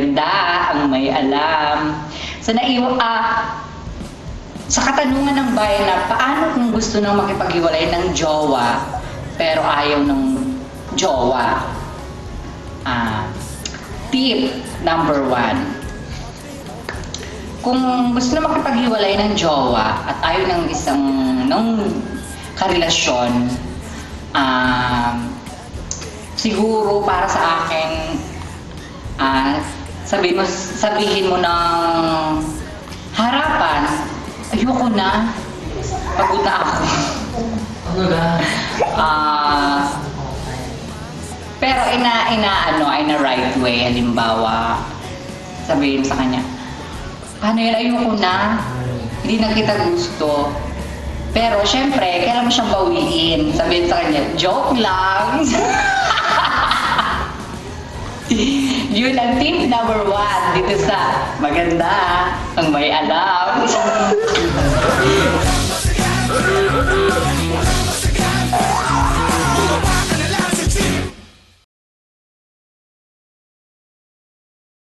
maganda ang may alam. So sa katanungan ng bayan na paano kung gusto nang makipaghiwalay ng jowa pero ayaw ng jowa? Tip number 1. Kung gusto na makipaghiwalay ng jowa at ayaw ng karelasyon, siguro para sa akin, sabihin mo ng harapan, ayoko na, pagod na ako. Pero in a right way, halimbawa, sabihin sa kanya, paano yan, ayoko na, hindi na kita gusto. Pero syempre, kailan mo siyang bawiin? Sabihin sa kanya, joke lang. Yun ang tip number 1 dito sa maganda ang may alam.